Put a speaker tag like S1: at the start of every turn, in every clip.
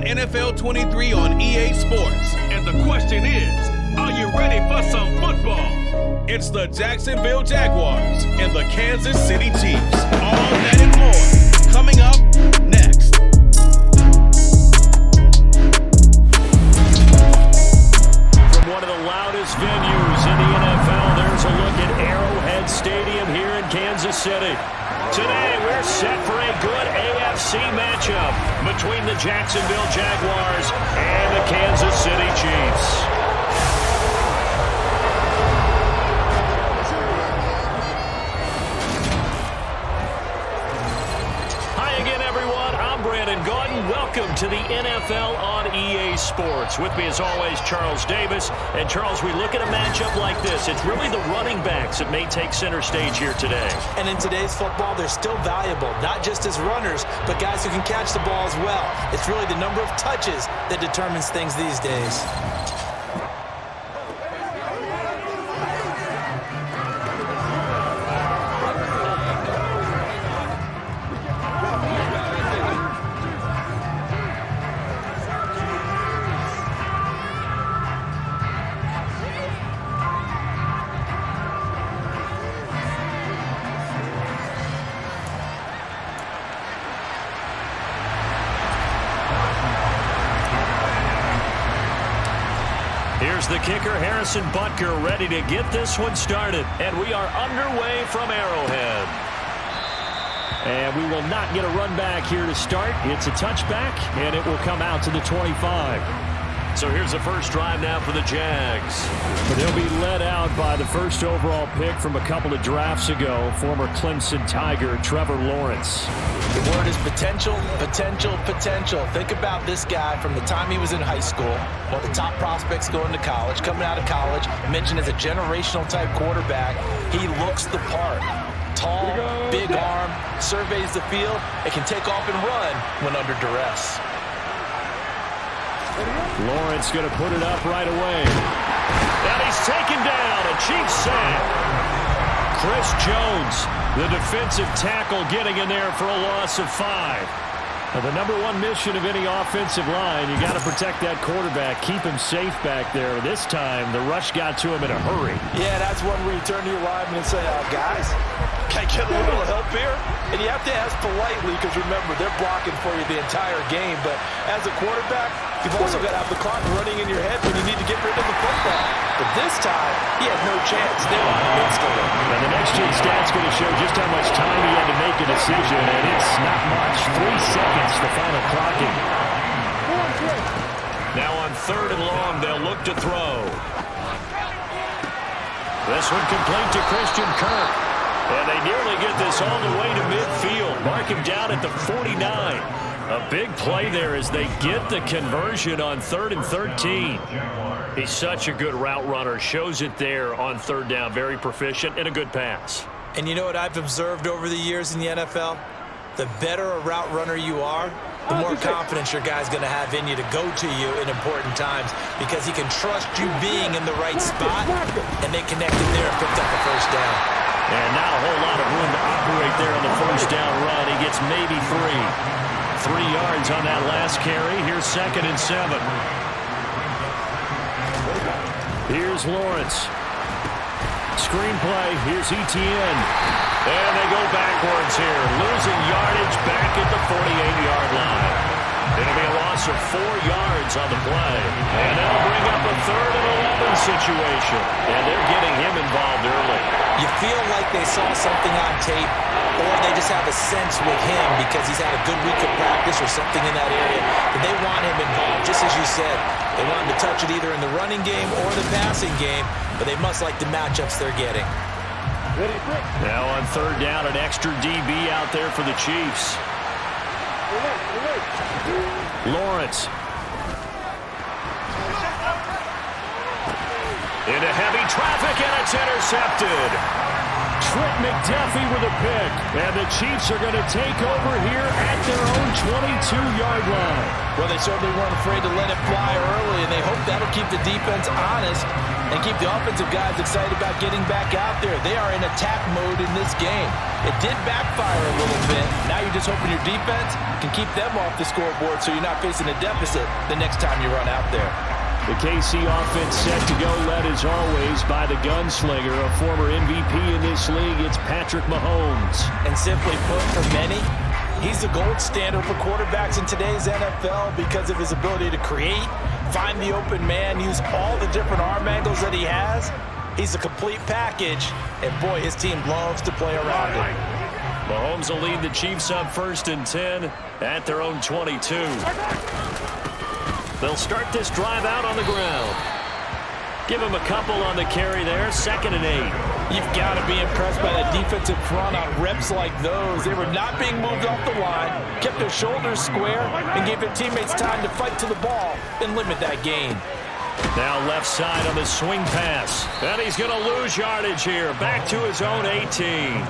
S1: NFL 23 on EA Sports.
S2: And the question is, are you ready for some football?
S1: It's the Jacksonville Jaguars and the Kansas City Chiefs. All that and more coming up next.
S3: From one of the loudest venues in the NFL, there's a look at Arrowhead Stadium here in Kansas City. Today, we're set for a good AFC matchup between the Jacksonville Jaguars and the Kansas City Chiefs. Welcome to the NFL on EA Sports. With me as always, Charles Davis. And Charles, we look at a matchup like this. It's really the running backs that may take center stage here today.
S4: And in today's football, they're still valuable, not just as runners, but guys who can catch the ball as well. It's really the number of touches that determines things these days.
S3: Here's the kicker, Harrison Butker, ready to get this one started. And we are underway from Arrowhead. And we will not get a run back here to start. It's a touchback, and it will come out to the 25. So here's the first drive now for the Jags. They'll be led out by the first overall pick from a couple of drafts ago, former Clemson Tiger, Trevor Lawrence.
S4: The word is potential, potential, potential. Think about this guy from the time he was in high school, one of the top prospects going to college, coming out of college, mentioned as a generational type quarterback. He looks the part. Tall, big arm, surveys the field, and can take off and run when under duress.
S3: Lawrence going to put it up right away. And he's taken down, a Chiefs sack. Chris Jones, the defensive tackle, getting in there for a loss of 5. Now, the number one mission of any offensive line, you got to protect that quarterback, keep him safe back there. This time, the rush got to him in a hurry.
S4: Yeah, that's one where you turn to your lineman and say, guys, can I get a little help here? And you have to ask politely because, remember, they're blocking for you the entire game. But as a quarterback, you've also got to have the clock running in your head when you need to get rid of the football. But this time, he had no chance. They were on him instantly.
S3: And the next gen stat's going to show just how much time he had to make a decision, and it's not much. 3 seconds, the final clocking. Now on 3rd and long, they'll look to throw. This one complete to Christian Kirk. And they nearly get this all the way to midfield. Mark him down at the 49. A big play there as they get the conversion on 3rd and 13. He's such a good route runner. Shows it there on 3rd down. Very proficient and a good pass.
S4: And you know what I've observed over the years in the NFL? The better a route runner you are, the more confidence your guy's going to have in you to go to you in important times because he can trust you being in the right spot, and they connected there and picked up the first down.
S3: And not a whole lot of room to operate there on the first down run. He gets maybe 3. 3 yards on that last carry. Here's 2nd and 7. Here's Lawrence. Screenplay. Here's Etienne. And they go backwards here. Losing yardage back at the 48-yard line. It'll be a loss of 4 yards on the play. And that'll bring up a 3rd and 11 situation. And they're getting him involved early.
S4: You feel like they saw something on tape, or they just have a sense with him because he's had a good week of practice or something in that area, that they want him involved, just as you said. They want him to touch it either in the running game or the passing game, but they must like the matchups they're getting.
S3: Now on 3rd down, an extra DB out there for the Chiefs. Lawrence. Into heavy traffic, and it's intercepted. Trent McDuffie with a pick. And the Chiefs are going to take over here at their own 22-yard line.
S4: Well, they certainly weren't afraid to let it fly early, and they hope that'll keep the defense honest and keep the offensive guys excited about getting back out there. They are in attack mode in this game. It did backfire a little bit. Now you're just hoping your defense can keep them off the scoreboard so you're not facing a deficit the next time you run out there.
S3: The KC offense set to go, led as always by the gunslinger, a former MVP in this league. It's Patrick Mahomes.
S4: And simply put, for many, he's the gold standard for quarterbacks in today's NFL because of his ability to create, find the open man, use all the different arm angles that he has. He's a complete package, and boy, his team loves to play around him.
S3: Mahomes will lead the Chiefs up 1st and 10 at their own 22. They'll start this drive out on the ground. Give him a couple on the carry there, 2nd and 8.
S4: You've got to be impressed by that defensive front on reps like those. They were not being moved off the line, kept their shoulders square, and gave their teammates time to fight to the ball and limit that gain.
S3: Now left side on the swing pass. And he's going to lose yardage here, back to his own 18.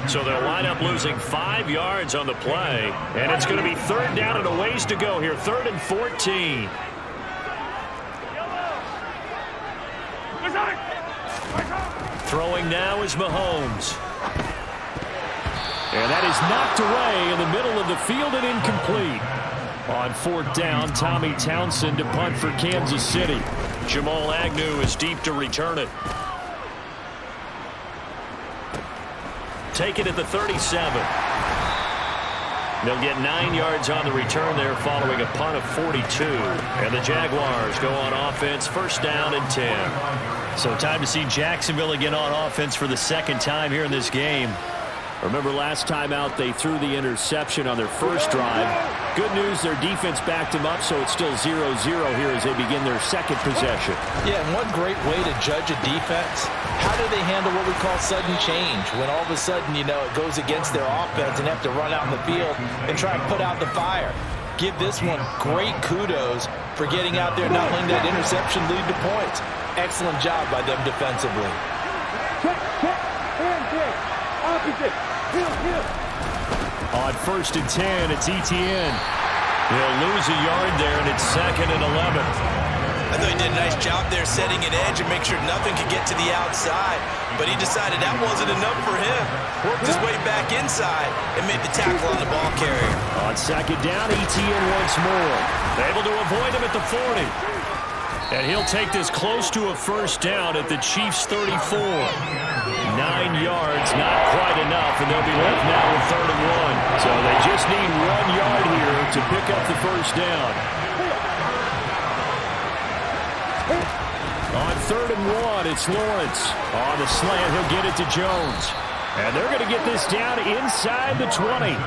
S3: So they'll line up losing 5 yards on the play. And it's going to be 3rd down and a ways to go here, 3rd and 14. Throwing now is Mahomes. And that is knocked away in the middle of the field and incomplete. On 4th down, Tommy Townsend to punt for Kansas City. Jamal Agnew is deep to return it. Take it at the 37. They'll get 9 yards on the return there following a punt of 42. And the Jaguars go on offense, 1st down and 10. So time to see Jacksonville again on offense for the 2nd time here in this game. Remember last time out they threw the interception on their first drive. Good news, their defense backed them up, so it's still 0-0 here as they begin their 2nd possession. Yeah, and one great way to judge a defense, how do they handle what we call sudden change? When all of a sudden, you know, it goes against their offense and have to run out in the field and try and put out the fire. Give this one great kudos for getting out there and not letting that interception lead to points. Excellent job by them defensively. On 1st and 10, it's Etienne. He'll lose a yard there, and it's 2nd and 11.
S4: I thought he did a nice job there setting an edge and make sure nothing could get to the outside. But he decided that wasn't enough for him. Worked his way back inside and made the tackle on the ball carrier.
S3: On 2nd down, Etienne once more. Able to avoid him at the 40. And he'll take this close to a 1st down at the Chiefs' 34. 9 yards, not quite enough, and they'll be left now with 3rd and 1. So they just need 1 yard here to pick up the 1st down. On 3rd and 1, it's Lawrence. On the slant, he'll get it to Jones. And they're going to get this down inside the 20.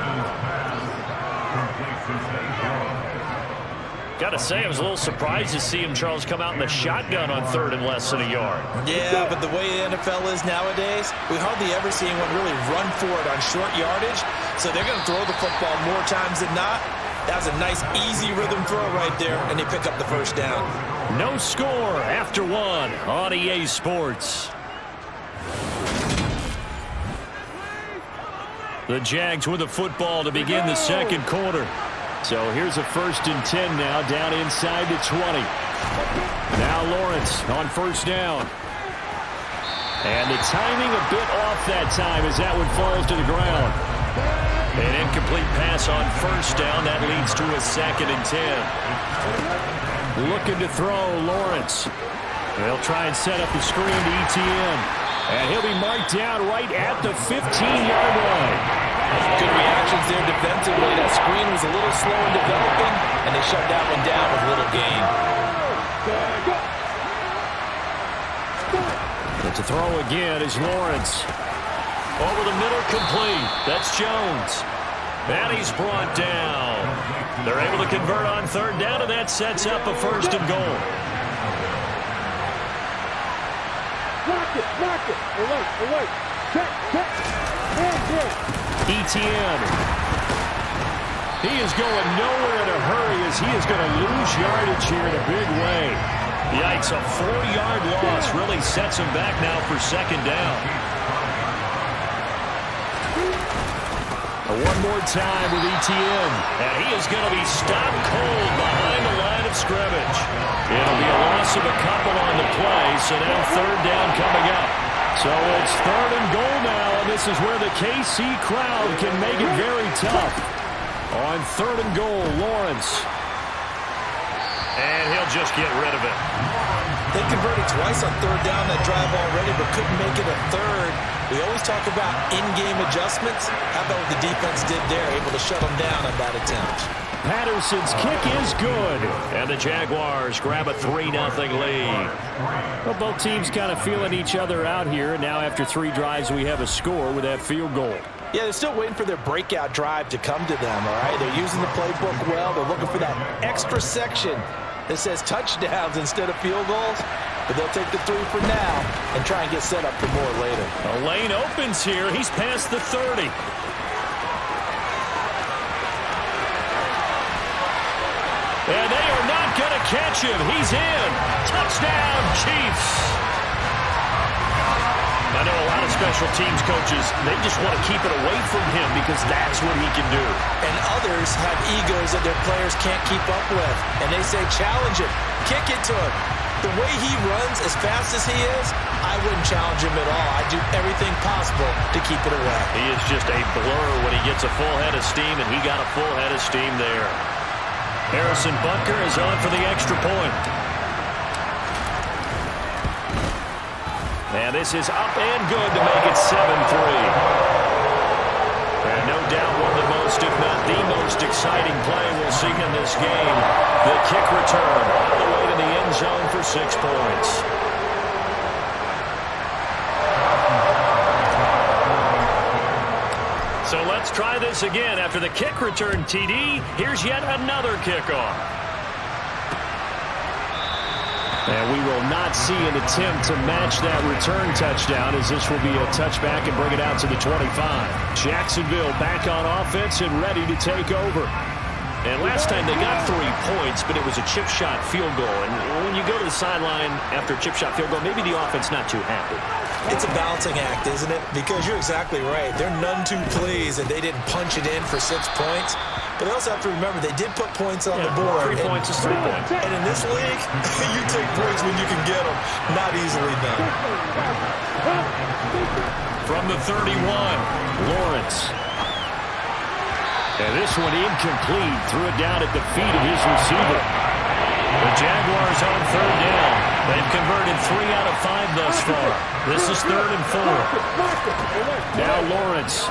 S3: Got to say, I was a little surprised to see him, Charles, come out in the shotgun on 3rd and less than a yard.
S4: Yeah, but the way the NFL is nowadays, we hardly ever see anyone really run for it on short yardage. So they're going to throw the football more times than not. That was a nice, easy rhythm throw right there, and they pick up the 1st down.
S3: No score after 1 on EA Sports. The Jags with the football to begin the 2nd quarter. So here's a 1st and 10 now, down inside the 20. Now Lawrence on 1st down. And the timing a bit off that time as that one falls to the ground. An incomplete pass on 1st down. That leads to a 2nd and 10. Looking to throw, Lawrence. They'll try and set up the screen to Etienne. And he'll be marked down right at the 15-yard line.
S4: Good reactions there defensively. That screen was a little slow in developing, and they shut that one down with little gain.
S3: But to throw again is Lawrence. Over the middle, complete. That's Jones. And he's brought down. They're able to convert on 3rd down, and that sets up a 1st and goal.
S5: Lock it. Away. Check.
S3: Etienne. He is going nowhere in a hurry as he is going to lose yardage here in a big way. Yikes, a 4-yard loss really sets him back now for 2nd down. One more time with ETN. And he is going to be stopped cold behind the line of scrimmage. It'll be a loss of a couple on the play, so now third down coming up. So it's third and goal now, and this is where the KC crowd can make it very tough. On third and goal, Lawrence. And he'll just get rid of it.
S4: They converted twice on third down that drive already, but couldn't make it a third. We always talk about in-game adjustments. How about what the defense did there, able to shut them down on that attempt?
S3: Patterson's kick is good. And the Jaguars grab a 3-0 lead. Well, both teams kind of feeling each other out here. Now after 3 drives, we have a score with that field goal.
S4: Yeah, they're still waiting for their breakout drive to come to them, all right? They're using the playbook well. They're looking for that extra section that says touchdowns instead of field goals. But they'll take the 3 for now and try and get set up for more later.
S3: A lane opens here. He's past the 30. And they are not going to catch him. He's in. Touchdown, Chiefs. I know a lot of special teams coaches, they just want to keep it away from him because that's what he can do.
S4: And others have egos that their players can't keep up with. And they say, challenge him. Kick it to him. The way he runs as fast as he is, I wouldn't challenge him at all. I'd do everything possible to keep it away.
S3: He is just a blur when he gets a full head of steam, and he got a full head of steam there. Harrison Butker is on for the extra point. And this is up and good to make it 7-3. And no doubt one of the most, if not the most exciting play we'll see in this game. The kick return all the way to the end zone for 6 points. So let's try this again. After the kick return, TD, here's yet another kickoff. And we will not see an attempt to match that return touchdown, as this will be a touchback and bring it out to the 25. Jacksonville back on offense and ready to take over. And last time they got 3 points, but it was a chip shot field goal. And when you go to the sideline after a chip shot field goal, maybe the offense not too happy.
S4: It's a balancing act, isn't it? Because you're exactly right. They're none too pleased that they didn't punch it in for 6 points. But they also have to remember they did put points on the board.
S3: 3 points is 3 points.
S4: And in this league, you take points when you can get them. Not easily done.
S3: From the 31, Lawrence. And this one incomplete. Threw it down at the feet of his receiver. The Jaguars on third down. They've converted 3 out of 5 thus far. This is 3rd and 4. Now Lawrence.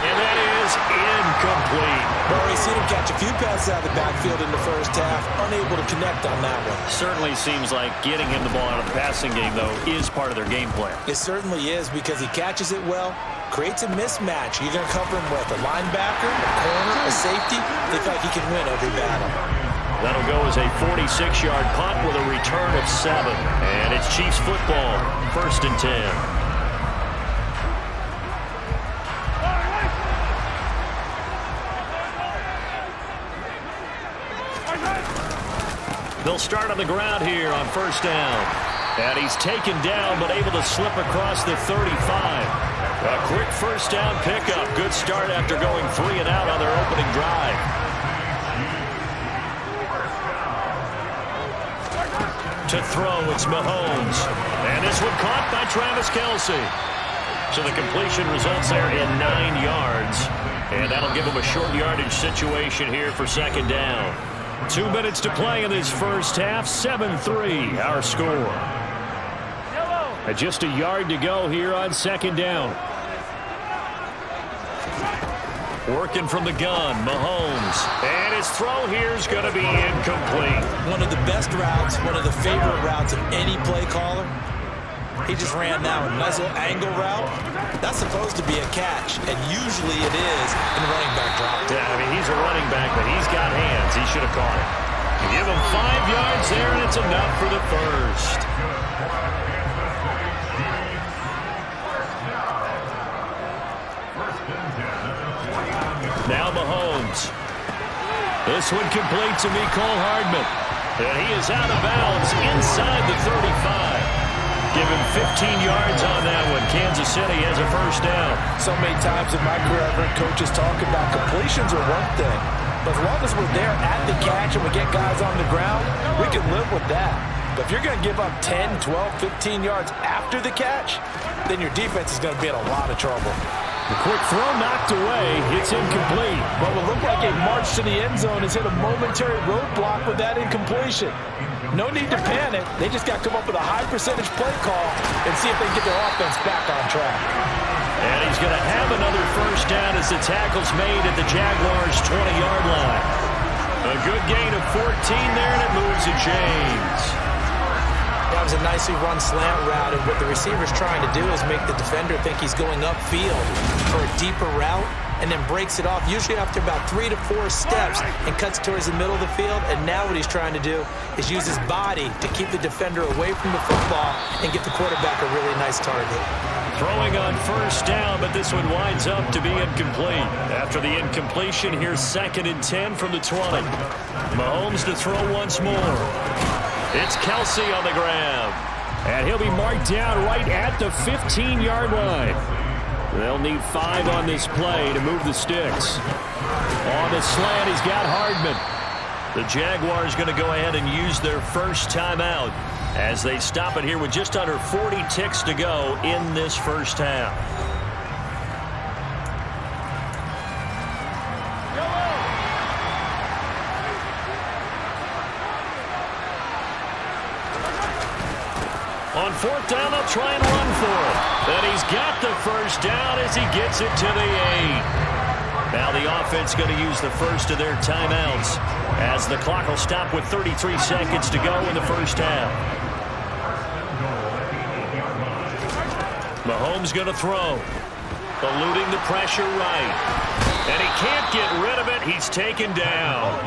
S3: And that is incomplete.
S4: Well, we've seen him catch a few passes out of the backfield in the first half. Unable to connect on that one.
S3: Certainly seems like getting him the ball out of the passing game, though, is part of their game plan.
S4: It certainly is, because he catches it well, creates a mismatch. You're going to cover him with a linebacker, a corner, a safety. They feel like he can win every battle.
S3: That'll go as a 46-yard punt with a return of 7. And it's Chiefs football, 1st and 10. They'll start on the ground here on 1st down. And he's taken down, but able to slip across the 35. A quick 1st down pickup. Good start after going 3 and out on their opening drive. To throw, it's Mahomes. And this one caught by Travis Kelce. So the completion results there in 9 yards. And that'll give him a short yardage situation here for 2nd down. 2 minutes to play in this first half. 7-3, our score. Just a yard to go here on 2nd down. Working from the gun, Mahomes. And his throw here is going to be incomplete.
S4: One of the best routes, one of the favorite routes of any play caller. He just ran that one. Nice little angle route. That's supposed to be a catch, and usually it is in a running back drop.
S3: Yeah, I mean, he's a running back, but he's got hands. He should have caught it. Give him 5 yards there, and it's enough for the first. Now Mahomes. This one complete to Mecole Hardman. And he is out of bounds inside the 35. Give him 15 yards on that one. Kansas City has a first down.
S4: So many times in my career, I've heard coaches talk about completions are one thing. But as long as we're there at the catch and we get guys on the ground, we can live with that. But if you're going to give up 10, 12, 15 yards after the catch, then your defense is going to be in a lot of trouble.
S3: The quick throw knocked away. It's incomplete.
S4: What would look like a march to the end zone has hit a momentary roadblock with that incompletion. No need to panic. They just got to come up with a high percentage play call and see if they can get their offense back on track.
S3: And he's going to have another first down as the tackle's made at the Jaguars' 20-yard line. A good gain of 14 there, and it moves to James.
S4: That was a nicely run slant route, and what the receiver's trying to do is make the defender think he's going upfield for a deeper route, and then breaks it off, usually after about 3 to 4 steps, and cuts towards the middle of the field. And now what he's trying to do is use his body to keep the defender away from the football and get the quarterback a really nice target.
S3: Throwing on first down, but this one winds up to be incomplete. After the incompletion, here's 2nd and 10 from the 20. Mahomes to throw once more. It's Kelsey on the ground. And he'll be marked down right at the 15-yard line. They'll need 5 on this play to move the sticks. On the slant, he's got Hardman. The Jaguars going to go ahead and use their first timeout as they stop it here with just under 40 ticks to go in this first half. On 4th down, they'll try and run for it. And he's got the first down as he gets it to the 8. Now the offense going to use the first of their timeouts as the clock will stop with 33 seconds to go in the first half. Mahomes going to throw. Eluding the pressure right. And he can't get rid of it. He's taken down.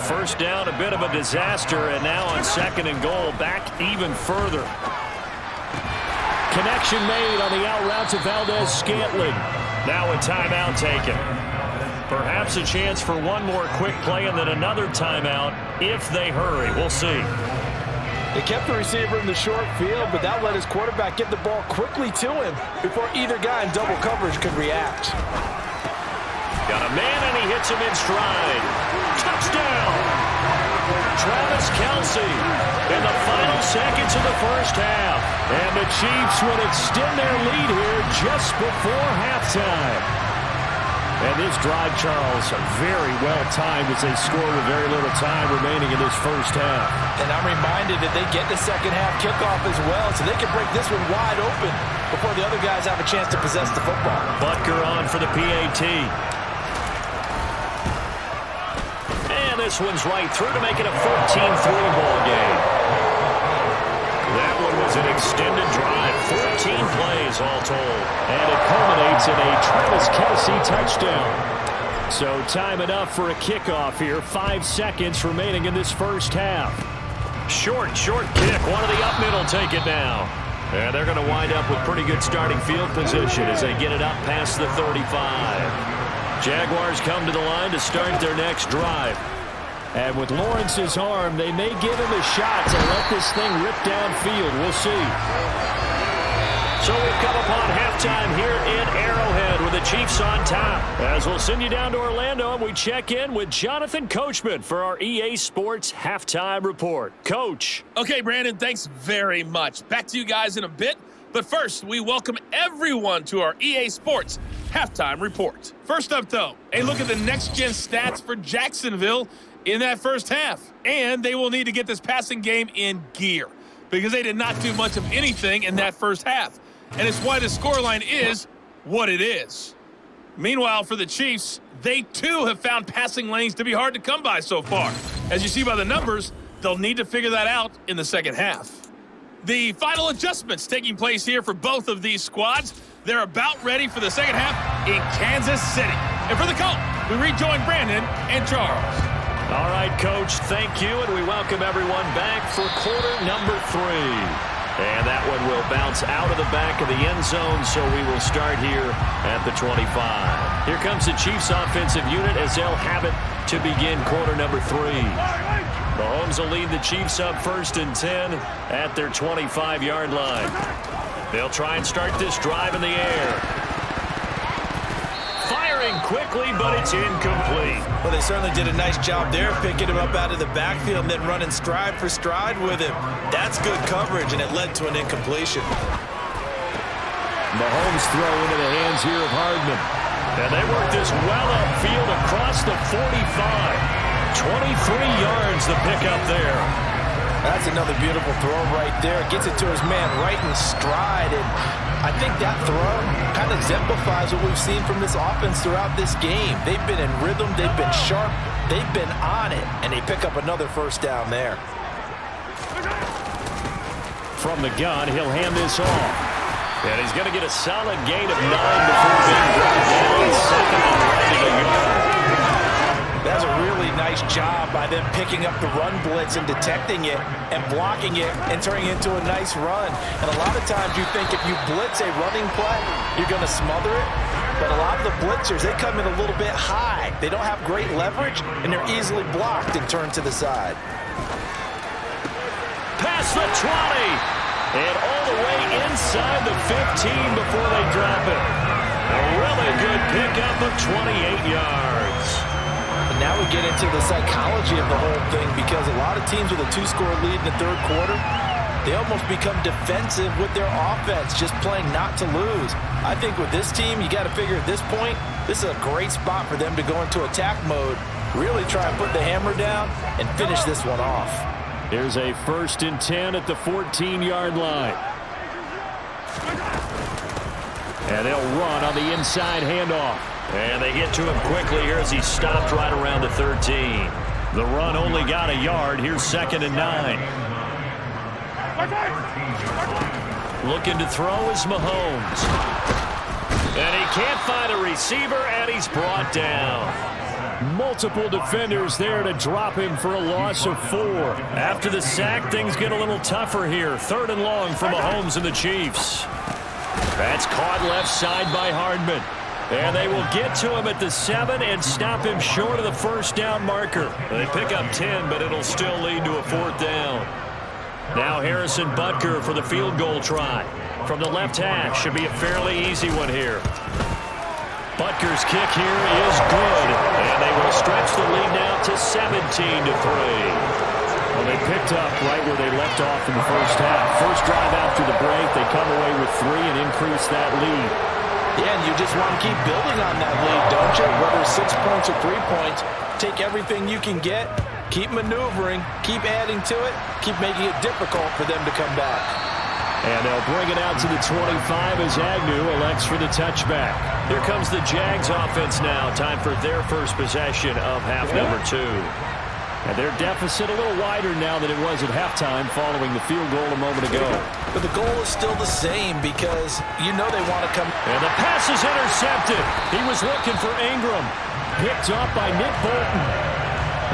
S3: First down, a bit of a disaster, and now on 2nd and goal, back even further. Connection made on the out route to Valdez-Scantling. Now a timeout taken. Perhaps a chance for one more quick play and then another timeout if they hurry. We'll see.
S4: They kept the receiver in the short field, but that let his quarterback get the ball quickly to him before either guy in double coverage could react.
S3: Got a man, and he hits him in stride. Touchdown! Travis Kelce in the final seconds of the first half. And the Chiefs will extend their lead here just before halftime. And this drive, Charles, very well timed as they score with very little time remaining in this first half.
S4: And I'm reminded that they get the second half kickoff as well, so they can break this one wide open before the other guys have a chance to possess the football.
S3: Butker on for the PAT. And this one's right through to make it a 14-3 ball game. That one was an extended drive, 14 plays all told. And it culminates in a Travis Kelce touchdown. So time enough for a kickoff here. 5 seconds remaining in this first half. Short kick. One of the up middle take it now. And they're going to wind up with pretty good starting field position as they get it up past the 35. Jaguars come to the line to start their next drive. And with Lawrence's arm, they may give him a shot to let this thing rip downfield. We'll see. So we've come upon halftime here in Arrowhead with the Chiefs on top. As we'll send you down to Orlando, and we check in with Jonathan Coachman for our EA Sports Halftime Report. Coach.
S2: Okay, Brandon, thanks very much. Back to you guys in a bit. But first, we welcome everyone to our EA Sports Halftime Report. First up, though, a look at the next-gen stats for Jacksonville in that first half. And they will need to get this passing game in gear because they did not do much of anything in that first half. And it's why the scoreline is what it is. Meanwhile, for the Chiefs, they too have found passing lanes to be hard to come by so far. As you see by the numbers, they'll need to figure that out in the second half. The final adjustments taking place here for both of these squads. They're about ready for the second half in Kansas City. And for the call, we rejoin Brandon and Charles.
S3: All right, Coach, thank you, and we welcome everyone back for quarter number 3. And that one will bounce out of the back of the end zone, so we will start here at the 25. Here comes the Chiefs offensive unit as they'll have it to begin quarter number 3. Mahomes will lead the Chiefs up 1st and 10 at their 25-yard line. They'll try and start this drive in the air. Firing quickly, but it's incomplete.
S4: Well, they certainly did a nice job there, picking him up out of the backfield and then running stride for stride with him. That's good coverage, and it led to an incompletion.
S3: Mahomes throw into the hands here of Hardman. And they work this well upfield across the 45. 23 yards the pickup there.
S4: That's another beautiful throw right there. Gets it to his man right in stride. And I think that throw kind of exemplifies what we've seen from this offense throughout this game. They've been in rhythm. They've been sharp. They've been on it. And they pick up another first down there.
S3: From the gun, he'll hand this off. And he's going to get a solid gain of 9 before being brought down. Second and running a yard.
S4: That's a really nice job by them picking up the run blitz and detecting it and blocking it and turning it into a nice run. And a lot of times you think if you blitz a running play, you're going to smother it. But a lot of the blitzers, they come in a little bit high. They don't have great leverage, and they're easily blocked and turned to the side.
S3: Past the 20. And all the way inside the 15 before they drop it. A really good pickup of 28 yards.
S4: And now we get into the psychology of the whole thing, because a lot of teams with a 2-score lead in the third quarter, they almost become defensive with their offense, just playing not to lose. I think with this team, you got to figure at this point, this is a great spot for them to go into attack mode, really try and put the hammer down and finish this one off.
S3: Here's a 1st and 10 at the 14-yard line. And they'll run on the inside handoff. And they get to him quickly here as he stopped right around the 13. The run only got a yard. Here's 2nd and 9. Looking to throw is Mahomes. And he can't find a receiver, and he's brought down. Multiple defenders there to drop him for a loss of 4. After the sack, things get a little tougher here. 3rd and long for Mahomes and the Chiefs. That's caught left side by Hardman. And they will get to him at the 7 and stop him short of the first down marker. They pick up 10, but it'll still lead to a 4th down. Now Harrison Butker for the field goal try. From the left hash, should be a fairly easy one here. Butker's kick here is good, and they will stretch the lead now to 17-3. Well, they picked up right where they left off in the first half. First drive after the break, they come away with 3 and increase that lead.
S4: Yeah, and you just want to keep building on that lead, don't you? Whether it's 6 points or 3 points, take everything you can get, keep maneuvering, keep adding to it, keep making it difficult for them to come back.
S3: And they'll bring it out to the 25 as Agnew elects for the touchback. Here comes the Jags offense now. Time for their first possession of half number 2. And their deficit a little wider now than it was at halftime following the field goal a moment ago.
S4: But the goal is still the same, because you know they want to come.
S3: And the pass is intercepted. He was looking for Ingram. Picked up by Nick Bolton.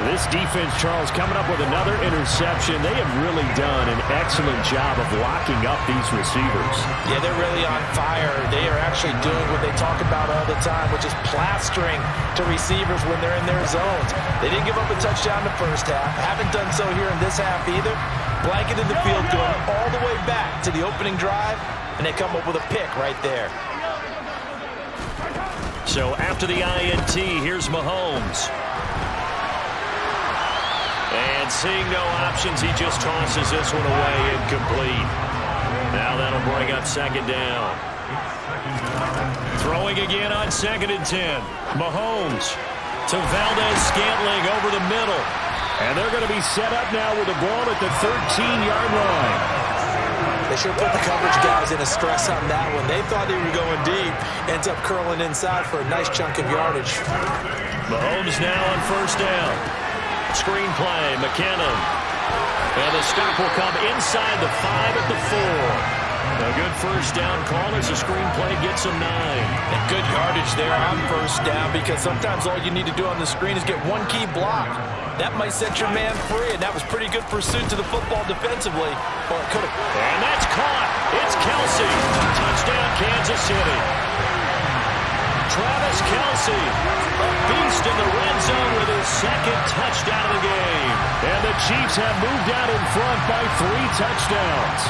S3: This defense, Charles, coming up with another interception. They have really done an excellent job of locking up these receivers.
S4: Yeah, they're really on fire. They are actually doing what they talk about all the time, which is plastering to receivers when they're in their zones. They didn't give up a touchdown in the first half. Haven't done so here in this half either. Blanketed the field, going all the way back to the opening drive, and they come up with a pick right there.
S3: So after the INT, here's Mahomes. And seeing no options, he just tosses this one away, incomplete. Now that'll bring up 2nd down. Throwing again on 2nd and 10. Mahomes to Valdez-Scantling over the middle. And they're going to be set up now with the ball at the 13-yard line.
S4: They should put the coverage guys in a stress on that one. They thought they were going deep. Ends up curling inside for a nice chunk of yardage.
S3: Mahomes now on 1st down. Screen play, McKinnon. And the stop will come inside the 5 at the 4. A good first down call as the screenplay gets him 9.
S4: And good yardage there on 1st down, because sometimes all you need to do on the screen is get one key block. That might set your man free, and that was pretty good pursuit to the football defensively. Or it could have.
S3: And that's caught. It's Kelsey. Touchdown, Kansas City. Travis Kelce, a beast in the red zone with his second touchdown of the game. And the Chiefs have moved out in front by 3 touchdowns.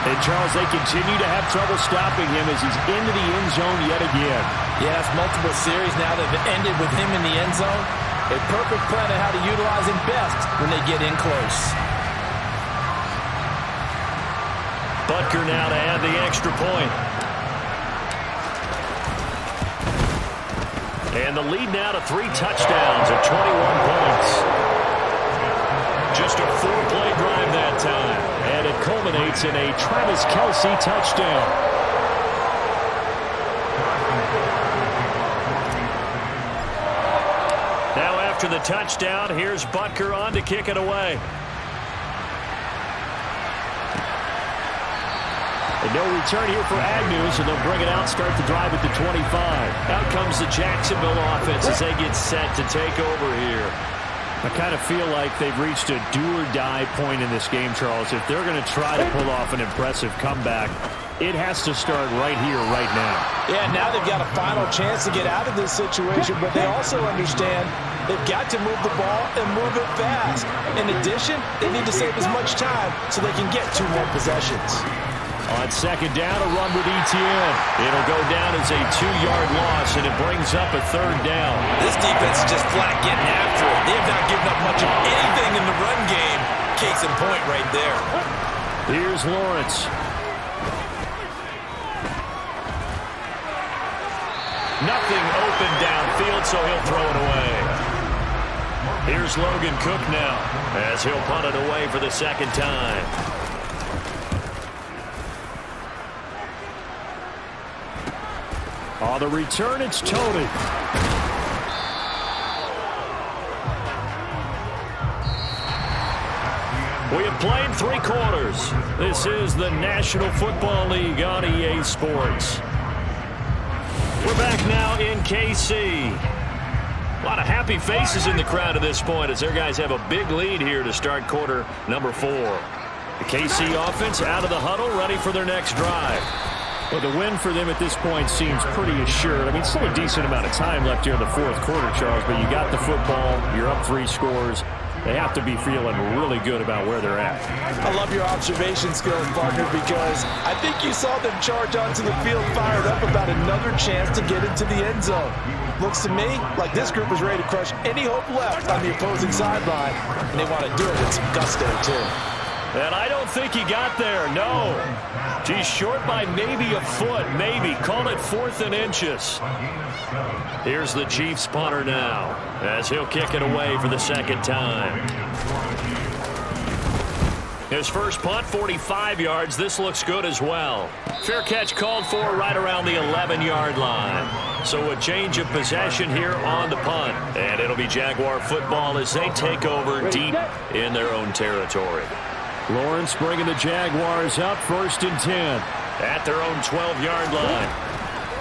S3: And, Charles, they continue to have trouble stopping him as he's into the end zone yet again.
S4: Yes, multiple series now that have ended with him in the end zone. A perfect plan of how to utilize him best when they get in close.
S3: Butker now to add the extra point. And the lead now to 3 touchdowns at 21 points. Just a 4-play drive that time. And it culminates in a Travis Kelce touchdown. Now after the touchdown, here's Butker on to kick it away. And no return here for Agnew, so they'll bring it out, start the drive at the 25. Out comes the Jacksonville offense as they get set to take over here. I kind of feel like they've reached a do-or-die point in this game, Charles. If they're going to try to pull off an impressive comeback, it has to start right here, right now.
S4: Yeah, now they've got a final chance to get out of this situation, but they also understand they've got to move the ball and move it fast. In addition, they need to save as much time so they can get 2 more possessions.
S3: On second down, a run with Etienne. It'll go down as a 2-yard loss, and it brings up a 3rd down.
S4: This defense is just flat getting after it. They have not given up much of anything in the run game. Case in point right there.
S3: Here's Lawrence. Nothing open downfield, so he'll throw it away. Here's Logan Cook now, as he'll punt it away for the 2nd time. On the return, it's Tony. We have played 3 quarters. This is the National Football League on EA Sports. We're back now in KC. A lot of happy faces in the crowd at this point as their guys have a big lead here to start quarter number 4. The KC offense out of the huddle, ready for their next drive. Well, the win for them at this point seems pretty assured. I mean, still a decent amount of time left here in the 4th quarter, Charles, but you got the football, you're up 3 scores. They have to be feeling really good about where they're at.
S4: I love your observation skills, partner, because I think you saw them charge onto the field fired up about another chance to get into the end zone. Looks to me like this group is ready to crush any hope left on the opposing sideline, and they want to do it with some gusto, too.
S3: And I don't think he got there, no. He's short by maybe a foot, maybe. Call it 4th and inches. Here's the Chiefs punter now, as he'll kick it away for the 2nd time. His first punt, 45 yards. This looks good as well. Fair catch called for right around the 11-yard line. So a change of possession here on the punt. And it'll be Jaguar football as they take over deep in their own territory. Lawrence bringing the Jaguars up, 1st and 10. At their own 12-yard line.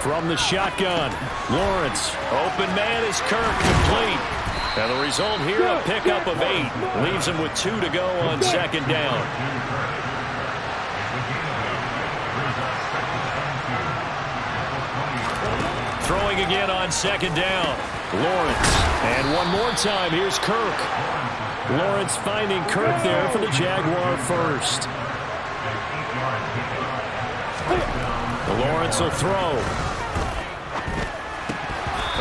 S3: From the shotgun, Lawrence. Open man is Kirk, complete. And the result here, a pickup of 8. Leaves him with 2 to go on 2nd down. Throwing again on 2nd down. Lawrence. And one more time, here's Kirk. Lawrence finding Kirk there for the Jaguar 1st. Lawrence will throw.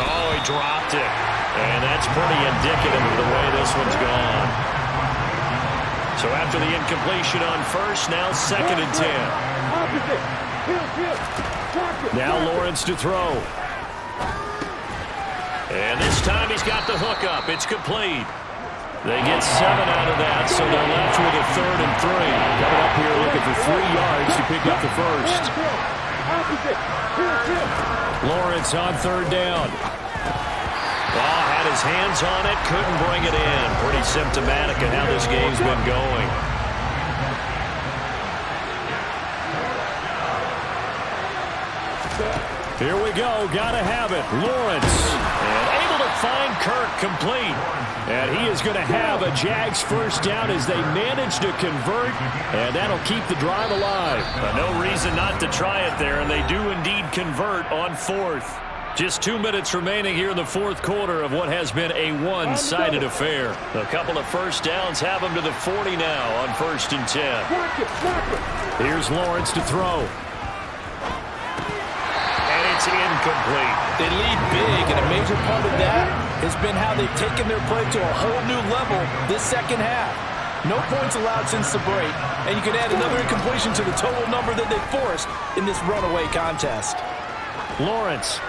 S3: Oh, he dropped it. And that's pretty indicative of the way this one's gone. So after the incompletion on 1st, now 2nd and 10. Now Lawrence to throw. And this time he's got the hook up. It's complete. They get 7 out of that, so they're left with a 3rd and 3. Coming up here looking for 3 yards to pick up the 1st. Lawrence on 3rd down. Oh, had his hands on it, couldn't bring it in. Pretty symptomatic of how this game's been going. Here we go, gotta have it. Lawrence, and able to find Kirk complete. And he is going to have a Jags first down as they manage to convert, and that'll keep the drive alive. No reason not to try it there, and they do indeed convert on 4th. Just 2 minutes remaining here in the 4th quarter of what has been a one-sided affair. A couple of first downs have them to the 40 now on 1st and 10. Here's Lawrence to throw. And it's incomplete.
S4: They lead big, and a major part of that has been how they've taken their play to a whole new level this second half. No points allowed since the break, and you can add another incompletion to the total number that they forced in this runaway contest.
S3: Lawrence.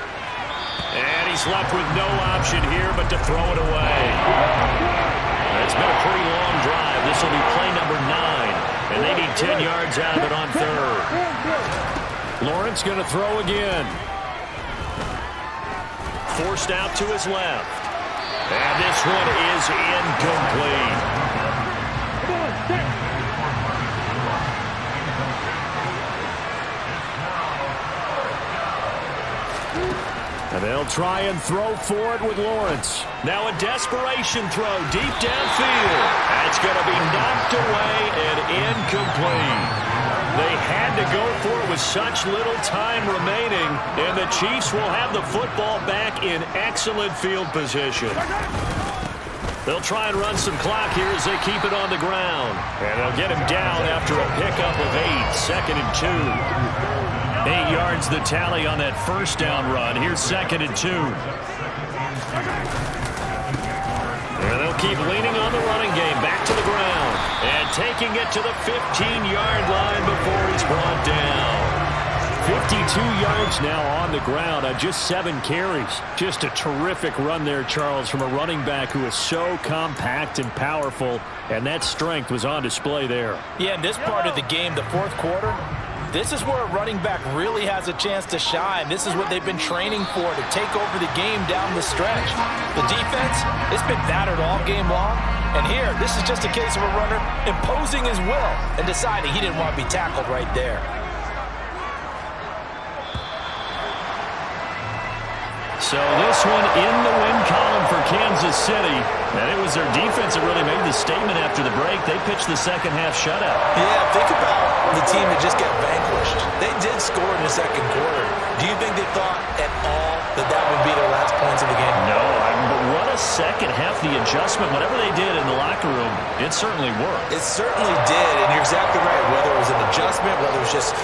S3: And he's left with no option here but to throw it away. It's been a pretty long drive. This will be play number 9, and they need 10 yards out of it on 3rd. Lawrence going to throw again. Forced out to his left. And this one is incomplete. And they'll try and throw for it with Lawrence. Now a desperation throw deep downfield. That's going to be knocked away and incomplete. They had to go for it with such little time remaining, and the Chiefs will have the football back in excellent field position. They'll try and run some clock here as they keep it on the ground. And they'll get him down after a pickup of 8, 2nd and 2. 8 yards the tally on that first down run. Here's 2nd and 2. And they'll keep leaning on the running game. Back to the ground. And taking it to the 15-yard line before he's brought down. 52 yards now on the ground on just 7 carries. Just a terrific run there, Charles, from a running back who is so compact and powerful, and that strength was on display there.
S4: Yeah, in this part of the game, the 4th quarter, this is where a running back really has a chance to shine. This is what they've been training for, to take over the game down the stretch. The defense, it's been battered all game long. And here, this is just a case of a runner imposing his will and deciding he didn't want to be tackled right there.
S3: So this one in the win column for Kansas City. And it was their defense that really made the statement after the break. They pitched the second half shutout.
S4: Yeah, think about the team that just got vanquished. They did score in the 2nd quarter. Do you think they thought at all that that would be their last points of the game?
S3: No, but what a second half. The adjustment, whatever they did in the locker room, it certainly worked.
S4: It certainly did, and you're exactly right. Whether it was an adjustment, whether it was just...